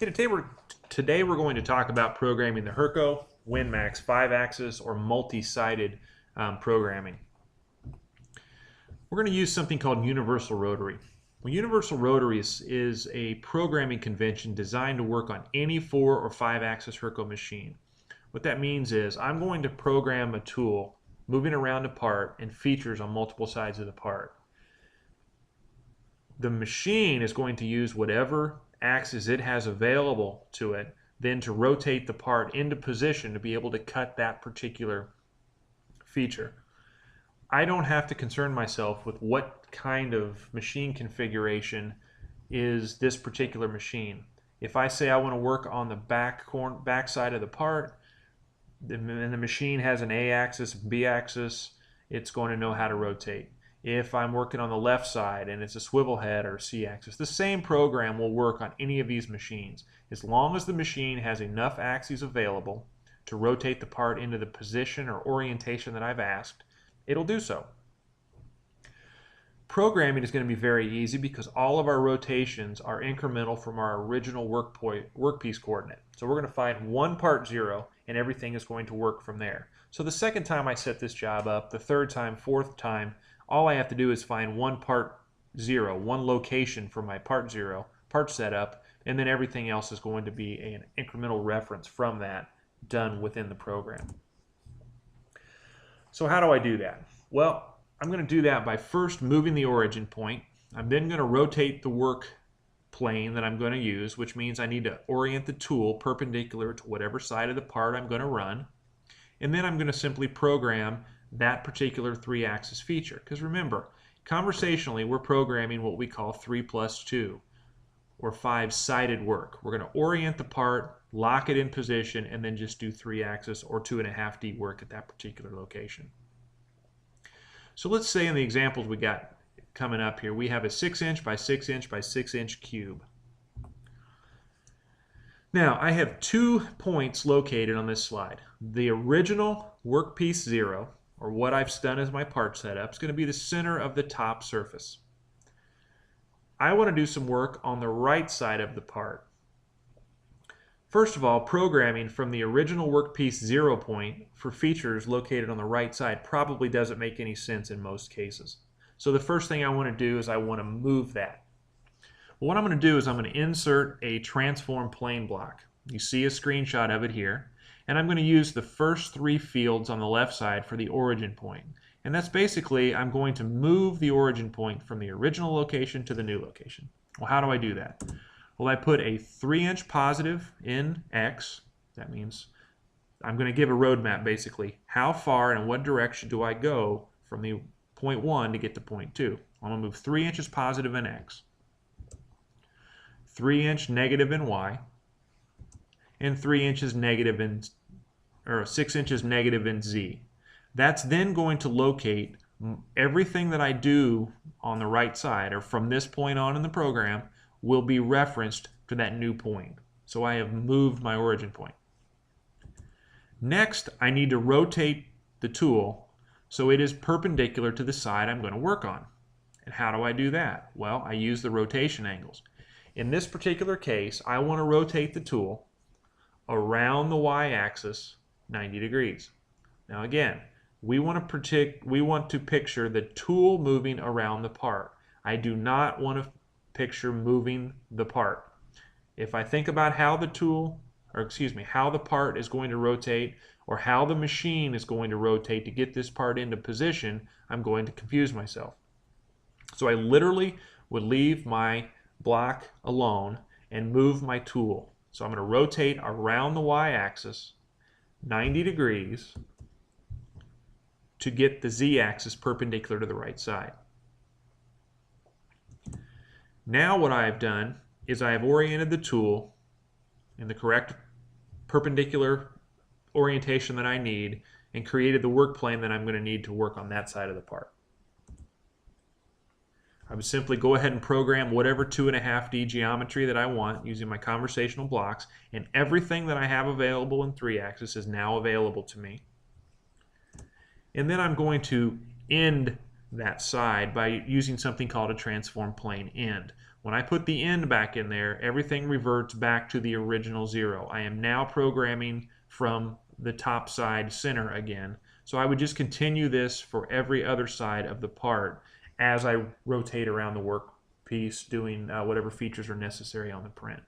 Okay, today we're going to talk about programming the Hurco, WinMax 5-axis or multi-sided programming. We're going to use something called Universal Rotary. Well, Universal Rotary is a programming convention designed to work on any 4 or 5-axis Hurco machine. What that means is I'm going to program a tool moving around a part and features on multiple sides of the part. The machine is going to use whatever axis it has available to it then to rotate the part into position to be able to cut that particular feature. I don't have to concern myself with what kind of machine configuration is this particular machine. If I say I want to work on the back side of the part and the machine has an A axis, B axis, it's going to know how to rotate. If I'm working on the left side and it's a swivel head or C axis, the same program will work on any of these machines. As long as the machine has enough axes available to rotate the part into the position or orientation that I've asked, it'll do so. Programming is going to be very easy because all of our rotations are incremental from our original workpiece coordinate. So we're going to find one part 0 and everything is going to work from there. So the second time I set this job up, the third time, fourth time, all I have to do is find one part 0, one location for my part 0, part setup, and then everything else is going to be an incremental reference from that done within the program. So how do I do that? Well, I'm going to do that by first moving the origin point. I'm then going to rotate the work plane that I'm going to use, which means I need to orient the tool perpendicular to whatever side of the part I'm going to run. And then I'm going to simply program that particular 3-axis feature. Because remember, conversationally, we're programming what we call 3+2 or 5-sided work. We're going to orient the part, lock it in position, and then just do 3-axis or 2.5D work at that particular location. So let's say in the examples we got coming up here, we have a 6-inch by 6-inch by 6-inch cube. Now, I have 2 points located on this slide. The original workpiece 0, or what I've done as my part setup, is going to be the center of the top surface. I want to do some work on the right side of the part. First of all, programming from the original workpiece 0 point for features located on the right side probably doesn't make any sense in most cases. So the first thing I want to do is I want to move that. Well, what I'm going to do is I'm going to insert a transform plane block. You see a screenshot of it here. And I'm going to use the first 3 fields on the left side for the origin point. And that's basically, I'm going to move the origin point from the original location to the new location. Well, how do I do that? Well, I put a 3-inch positive in X. That means I'm going to give a roadmap basically. How far and in what direction do I go from the point 1 to get to point 2? I'm going to move 3 inches positive in X, 3-inch negative in Y, and 3 inches negative in, or 6 inches negative in Z. That's then going to locate everything that I do on the right side, or from this point on in the program, will be referenced to that new point. So I have moved my origin point. Next, I need to rotate the tool so it is perpendicular to the side I'm going to work on. And how do I do that? Well, I use the rotation angles. In this particular case, I want to rotate the tool around the y-axis 90 degrees. Now again, we want to picture the tool moving around the part. I do not want to picture moving the part. If I think about how the how the part is going to rotate or how the machine is going to rotate to get this part into position, I'm going to confuse myself. So I literally would leave my block alone and move my tool. So I'm going to rotate around the y-axis 90 degrees to get the z-axis perpendicular to the right side. Now what I have done is I have oriented the tool in the correct perpendicular orientation that I need and created the work plane that I'm going to need to work on that side of the part. I would simply go ahead and program whatever 2.5D geometry that I want using my conversational blocks, and everything that I have available in 3-axis is now available to me. And then I'm going to end that side by using something called a transform plane end. When I put the end back in there, everything reverts back to the original 0. I am now programming from the top side center again. So I would just continue this for every other side of the part as I rotate around the workpiece doing whatever features are necessary on the print.